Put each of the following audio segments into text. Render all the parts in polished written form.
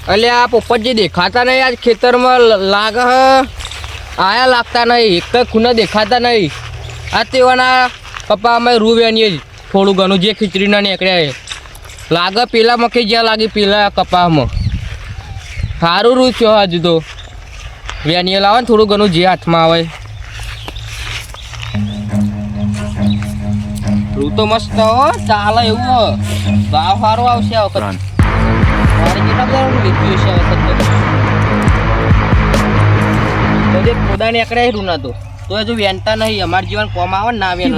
અલ્યા આ પોપટજી દેખાતા નહીં આજ ખેતરમાં લાગે હ આયા લાગતા નહીં એક તો ખૂણા દેખાતા નહીં આ તેવાના પપ્પા અમે રૂ વેણીએ થોડું ઘણું જે ખીચડીના નીકળ્યા એ લાગે પેલા મકઈ જ્યાં લાગી પેલા કપામાં સારું રૂ થયો હજુ તો વેણીએ લાવે ને થોડું ઘણું જે હાથમાં આવે રૂ તો મસ્ત હો ચાલે એવું હો ભાવ સારો આવશે આ વખત મારે કેટલા બધા લીધું છે આ વખત તો જે ખોદા નીકળ્યા રૂના તો હજુ વેનતા નહીં અમારા જીવન કોમ આવે ને ના વેન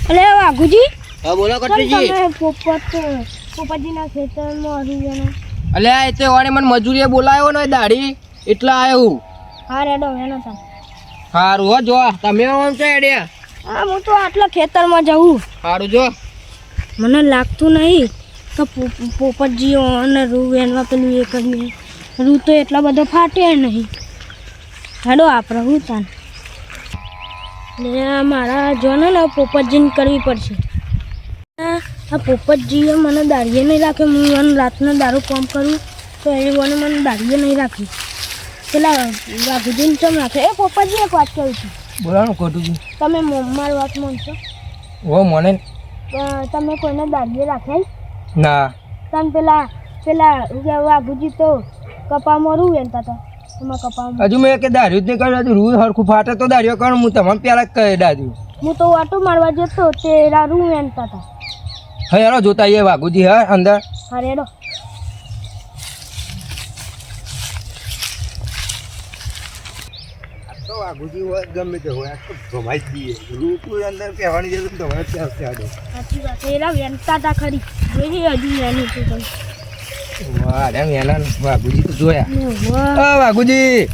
અલે વાઘુજી હા બોલો કટરીજી પોપટજીના ખેતરમાં હરીયાનો અલ્યા એ તો વાળે મને મજૂરીએ બોલાયો ને દાઢી એટલે આવ્યો હા રેડો વેનો તા સારું હો જો તમે આમ છો એડિયા હા હું તો આટલા ખેતરમાં જઉં સારું જો મને લાગતું નહીં કે પોપટજી અને રૂ વેનવા પેલું એ કરીએ રૂ તો એટલા બધો ફાટે નહીં હેડો આપણે હું તાન ને મારા જોને ને પોપટજીને કરવી પડશે આ પોપટજીએ મને દાળીએ નહીં રાખે હું મને રાતનો દારૂ કામ કરું તો એ મને દાળીએ નહીં રાખી પેલા વાઘુજીને ચમ રાખે એ પોપટજી એક વાત કહું છું બોલાનું ખોટું તમે મારી વાત માનશો ઓ મને તમે કોઈને દાળીએ રાખે ના તમે પેલા વાઘુજી તો કપામાં રૂ વેનતા હતા એમાં કપામાં હજુ મેં કે દાર્યું જ નહીં કર્યું હજુ રૂ હરખું ફાટે તો દાર્યો કરું હું તમને પહેલાં કહી દાદ્યું હું તો વાટો મારવા જતો તે રૂ વેનતા હતા હા યારો જોતા એ વાઘુજી હા અંદર હા રેડો તો વાઘુજી હોય ગમે તે હોય તો ભમાઈ જ દઈએ રૂ અંદર કહેવાની જરૂર તમારે ત્યાં સાચી વાત એરા વેનતા હતા ખરી જોઈ હજુ વેની છે તમે વાઘુજી તો જોયા વાઘુજી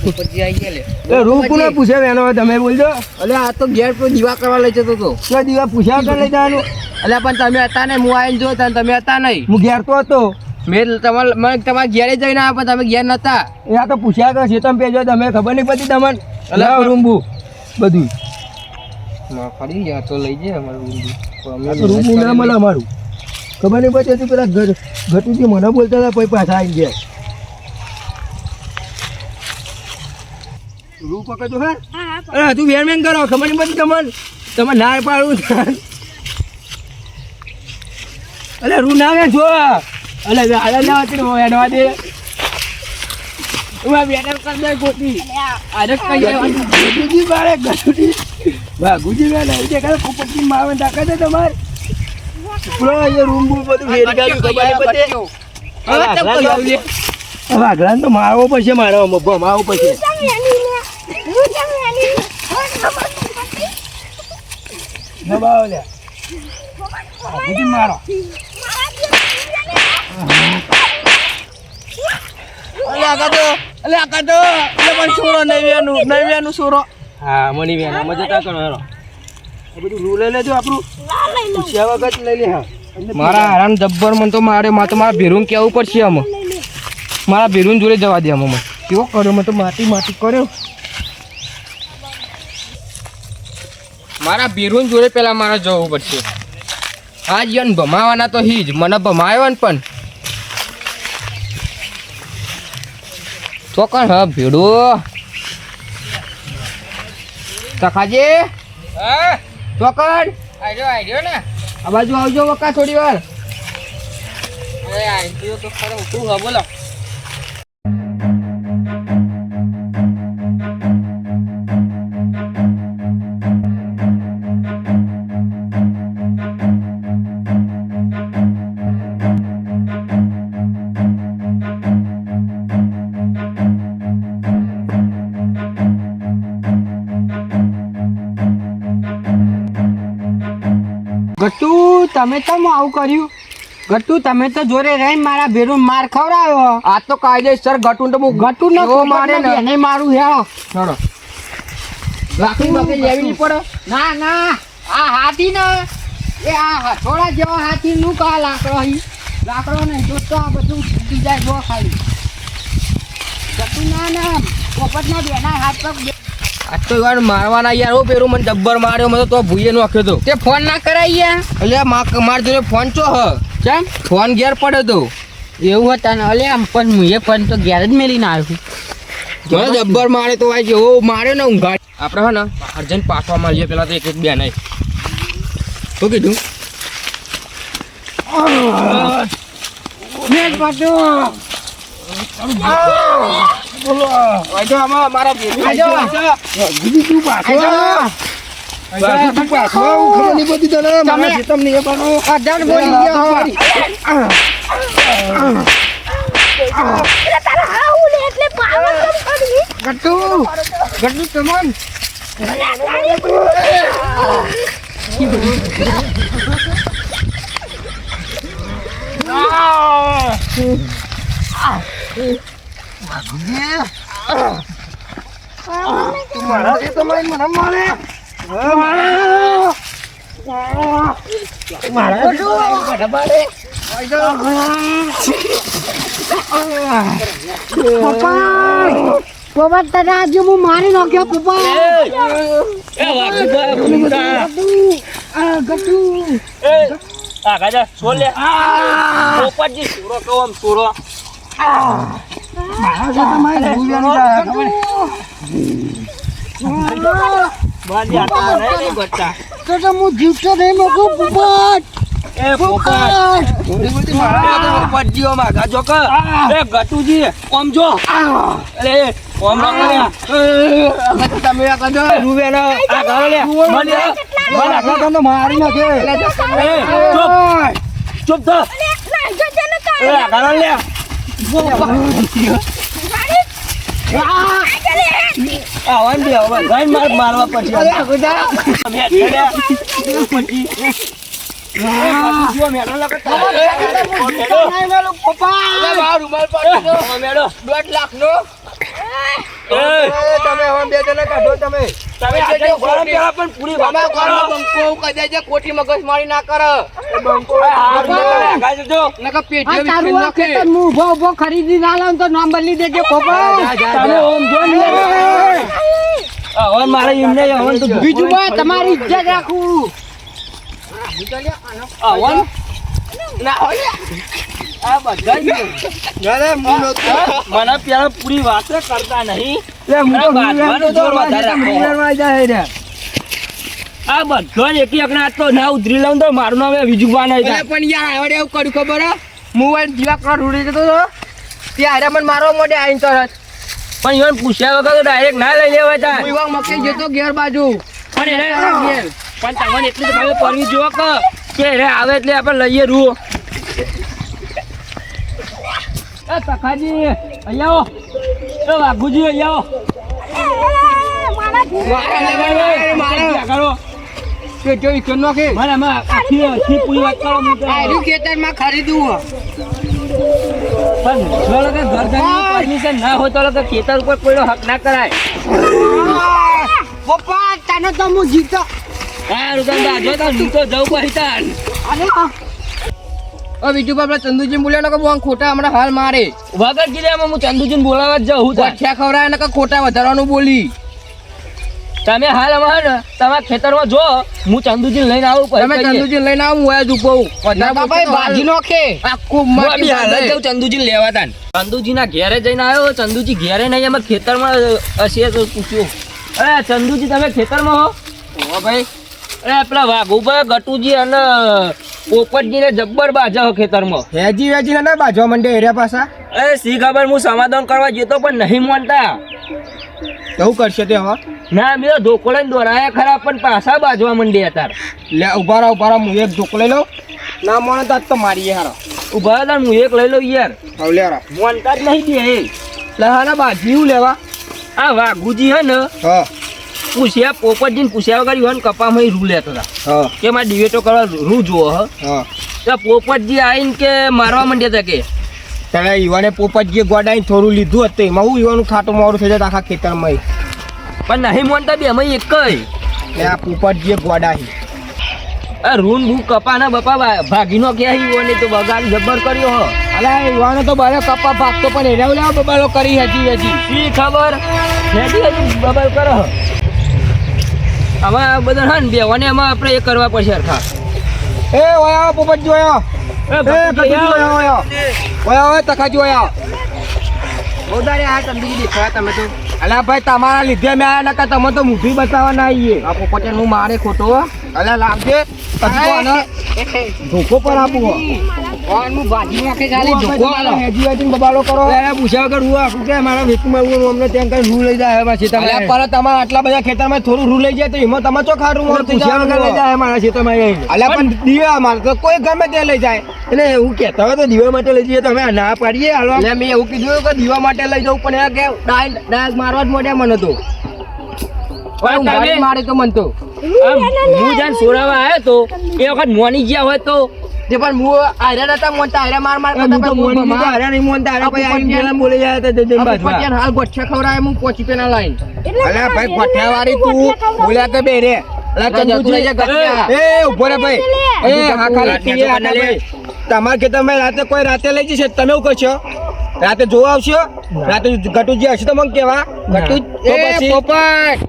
પોપટજી આવી ગયા લે રૂ કોને પૂછે વેનો તમે બોલજો અલે આ તો ઘેર પર દીવા કરવા લઈ જતો તો કે દીવા પૂછ્યા કર લઈ જવાનું અલે પણ તમે હતા ને હું આવીને જો તમે હતા નહીં હું ઘેર તો હતો મેં તમારા ઘેરે જઈને આવ્યા પણ તમે ઘેર નતા એ આ તો પૂછ્યા કર છે તમે પેજો તમે ખબર નહીં પડતી તમને અલે રૂમબુ બધું ફરી ગયા તો લઈ જાય અમારું રૂમબુ ના મળે અમારું ખબર નહીં પડતી પેલા ઘટુજી મને બોલતા હતા પછી પાછા આવી ગયા રૂ પકડજો હા અરે તું વેર વેન કરો ખબર નહીં પડતી તમને તમે ના પાડું અલે રૂ ના વેન છો અલે આડા ના હતી વેડવા દે એમાં વેડર કર દે ગોટી આરે કઈ ઘટુજી બારે ઘટુજી વાઘુજી વેન આવી દે કરે પોપટજી માવે ડાકા દે તમારે પૂરો એ રૂમ બૂમ બધું ફેરી ગાડ્યું ખબર પડે વાઘરાને તો મારવો પડશે મારો ભમાવો પડશે દબાવો લે મારો પણ છોરો નૈવ્યાનું છોરો હા મની વેન અમે જતા કરો હેરો બધું રૂ લઈ લેજો આપણું પૂછ્યા વગર લઈ લે હા મારા આરામ જબ્બર મને તો મારે મારા ભેરું કેવું પડશે અમે મારા ભેરું જોડે જવા દે અમે કેવો કર્યો મેં તો માટી કર્યો મારા ભેરું જોડે પેલા મારે જવું પડશે આ જીવન ભમાવાના તો હી જ મને ભમાયો ને પણ ચોકન હા ભેડું તખાજી હા ચોકન આઈડ્યો ને આ બાજુ આવજો વકા થોડી વાર અરે આઈડ્યો તો ખરો તું હા બોલો ગટ્ટુ તમે તો આવું કર્યું ગટ્ટુ તમે તો જોડે રહીને મારા ભેરું માર ખવડાવ્યો આ તો કાયદેસર ગટ્ટુ તો હું ગટ્ટુ ન મારે ને એને મારું હેરો ચલો લાકડી બકડી લેવી નહીં પડે ના ના આ હાથી ને એ આ હથોડા જેવા હાથી નું કા લાકડો નહીં તો આ બધું તૂટી જાય જો ખાલી ગટ્ટુ ના પોપટના બેના હાથ પગ આ તો યાર મારવાના યાર હો પેરું મને જબ્બર માર્યો મને તો ભૂયે નાખ્યો તો તે ફોન ના કરાય એટલે માર જોડે ફોન ચો હ કેમ ફોન ઘેર પડ્યો તો એવું હતા ને અલે આમ પણ હું એ ફોન તો ઘેર જ મેલીને આવ્યો મને જબ્બર મારે તો આ જેવો માર્યો ને ઊંઘાડ આપણે હે ને અર્જન્ટ પાછવા મળીએ પેલા તો એક બે નહીં શું કીધું મેં પાટો બોલો આજો આમાં મારા બેબી આજો. બીજું તું પાછો તું પાછો ખબર નહીં બધી તને મારા જીતમ નહીં પાછો અજાણ બોલી ગયો તારા હાઉ લે એટલે પાવર કરી ગટ્ટુ ગટ્ટુ તમન મારા જીતમ મને મારે પપ્પા તને આજે હું મારી નાખ્યો પપ્પા ગટ્ટુ તો હું જીવતો નહીં મોકું પોપટ થોડી બધી મારા પજીઓ માં ગાજો કે એ ગટુજી ઓમ જો અરે ઓમ ના કર્યા તમે આ કદો રૂવે ના આ ગાળ લે મને આખા તમને મારી નાખે ચૂપ થા એ આ ગાળ લે આ વાંડી હવે ગાય મારવા પછી અમે પછી કોઠી મગજ મારી ના કર ઉભો ખરીદી ના લાવ તો નામ બદલી દેજે મારે એમને બીજું તમારી ઇજ્જત રાખવું મને પેલા પૂરી વાત કરતા નહીં આ બધો એક એક તો ના ઉતરી લઉં તો મારું નામ બીજું પણ યાર આવડે એવું કર્યું ખબર હું જીવા કરોડ ઉડી જતો હતો ત્યાં મને મારવા માટે આવીને તરત પણ ઈવન પૂછ્યા વગર તો ડાયરેક્ટ ના લઈ લેવાય તા હું મક્કી જતો ઘેર બાજુ પણ એને ઘેર પણ તમને એટલું તો પરવી જો કે રે આવે એટલે આપણે લઈએ રૂ એ તખાજી અહીંયા આવો એ વાઘુજી અહીંયા આવો કે જોઈ કે નો કે મારા માં આખી પૂરી વાત કરો હું આ ખેતરમાં ખરીદું પણ જો લગે ઘર જવાની પરમિશન ના હોય તો લગે ખેતર ઉપર કોઈનો હક ના કરાય પપ્પા તને તો હું જીતો હા રૂગંદા જો તો હું તો જઉં પહિતાન ઓ બીજું બાપડા ચંદુજી બોલ્યા ને કે બહુ ખોટા હમણાં હાલ મારે વગર કીધે હું ચંદુજીને બોલાવવા જ જાઉં ઠ્યા ખવરાય ને કે ખોટા વધારવાનું બોલી તમે હાલ અમાર ને તમારા ખેતરમાં જો હું ચંદુજી લઈને આવું તમે ચંદુજી લઈને આવું હું જ ઉભો બાપા ભાજી નોખે આખું માટી હાલ જાઉં ચંદુજી લેવા તાન ચંદુજી ના ઘેરે જઈને આવ્યો ચંદુજી ઘેરે નહીં અમે ખેતરમાં હશે તો પૂછ્યું અરે ચંદુજી તમે ખેતરમાં હો ભાઈ અરે પેલા વાઘુભાઈ ગટુજી અને પોપટજી ને જબ્બર બાજા ખેતરમાં હેજી વેજી ને બાજવા મંડે એરિયા પાછા અરે સી ખબર હું સમાધાન કરવા જતો પણ નહીં માનતા કેવું કરશે તે હવે ના મેં ધોકો લઈને દોરાયા ખરા પણ પાછા બાજવા મંડી અત્યારે લે ઉભા રહો હું એક ધોકો લઈ લઉં ના મને તો મારીએ હારો ઉભા હતા હું એક લઈ લઉં યાર હવે લે મોનતા જ નહીં દે લહાના બાજી લેવા આ વાઘુજી હે ને હા પૂછ્યા પોપટજીને પૂછ્યા વગર ઈવન કપામાં રૂ લેતો હતા કે મારે ડિબેટો કરવા રૂ જુઓ તો પોપટજી આવીને કે મારવા માંડ્યા હતા કે ત્યારે ઈવાને પોપટજીએ ગોડાઈને થોડું લીધું હતું એમાં હું ઈવાનું ખાટું મોડું થઈ જાય આખા ખેતરમાં પણ નહીં મોનતા બે અમે એક આ પોપટજીએ ગોડાઈ આ રૂન બૂ કપાના બપા ભાગીનો કે ઈવાને તો બગાડ જબ્બર કર્યો હો અલા ઈવાને તો બારે કપા ભાગતો પણ એને બબાલો કરી હતી શી ખબર બબાલ કરો હવે બધા હા ને બેવાને એમાં આપણે એ કરવા પડશે હરખા. એ ઓયા પોપટજી ઓયા ઓયા તખાજી ઓયા ઓદારે આ તંબી દેખાયા તમે તો. અલા ભાઈ તમારા લીધે મેં આયા નકા તમે તો મુઠી બતાવવા ના આવીએ. આ પોપટે હું મારે ખોટો અલા લાવજે પછી આને ધોકો પર આપું હું ભાજી નાખે ખાલી ધોકો આલો હેજી હેજી બબાલો કરો. અરે પૂછ્યા વગર હું આખું કે મારા વેકમાં હું અમને ત્યાં કઈ રૂ લઈ જાય પાછી તમે. અલા પર તમારા આટલા બધા ખેતરમાં થોડું રૂ લઈ જાય તો એમાં તમે તો ખારું મોર પૂછ્યા વગર લઈ જાય મારા ખેતરમાં આવીને. અલા પણ દીવા મારે તો કોઈ ગમે તે લઈ જાય. એટલે એવું કહેતા હોય તો દીવા માટે લઈ જઈએ તમે ના પાડીએ હાલો. એટલે મેં એવું કીધું કે દીવા માટે લઈ જવું પણ એ કે ડાયરેક્ટ મારવા જ મોઢે મને તો મારે તો મન તો હું જાન સોરાવા આવ્યો તો એ વખત મોની ગયા હોય તો તે પણ હું આર્યા નતા મોનતા આર્યા માર કરતા પણ મોની તો આર્યા નહીં મોનતા આર્યા ભાઈ આઈને પેલા બોલી જાય તો જઈને બાજવા હાલ ગોઠ્યા ખવરાય હું પોચી પેના લાઈન. અલે ભાઈ ગોઠ્યા વાળી તું બોલ્યા કે બે રે અલા ચંદુજી એ ઉભો રે ભાઈ એ હા ખાલી પીએ આના ભાઈ તમાર ખેતરમાં રાતે કોઈ રાતે લઈ જશે તમે શું કરશો રાતે જોવા આવશો રાતે ગટુજી હશે તો મને કેવા ગટુ એ પોપટ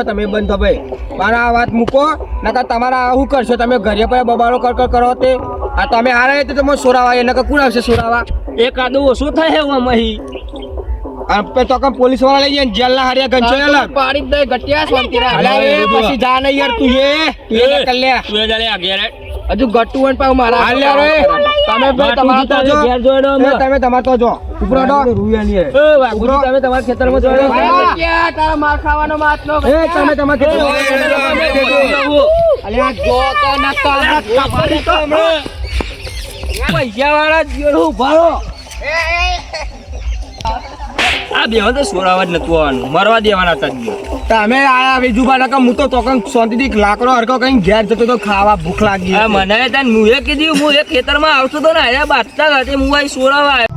તમે બંધો ભાઈ મારા આ વાત મૂકો નકર તમારા શું કરશો તમે ઘરે પર બબાડો કર કરો તે આ તમે હારે તો તમે સોરાવા એ નકર કોણ આવશે સોરાવા એક આદુ ઓછું થાય હું મહી આપણે તો કમ પોલીસ વાળા લઈ જાય જેલ ના હારિયા ગંચો પાડી દે ગટિયા શાંતિ અરે પછી જા ને યાર તું એ કર લે તું એ જા લે હજુ ગટ્ટુ વન પાવ મારા હાલ લે રે તમે ભાઈ તમાર તો જો ઘેર જોડો તમે તમાર તો જો ઉપરો ડો રૂયાની એ વાગુજી તમે તમાર ખેતરમાં જોડો કે તારા માર ખાવાનો માતનો એ તમે તમાર ખેતરમાં અલે આ જો તો નકા કમાડી તો હમણે પૈસા વાળા જીરો ઉભારો આ બેવા તો સોરાવા જ નતું આવવાનું મરવા દેવાના હતા તમે આયા વિજુબા નકા હું તો તોકન શાંતિથી લાકડો હરકો કઈ ઘેર જતો તો ખાવા ભૂખ લાગી મને તને હું એ કીધું હું એક ખેતરમાં આવતો તો ને આયા બાટતા હતા હું આ સોરાવા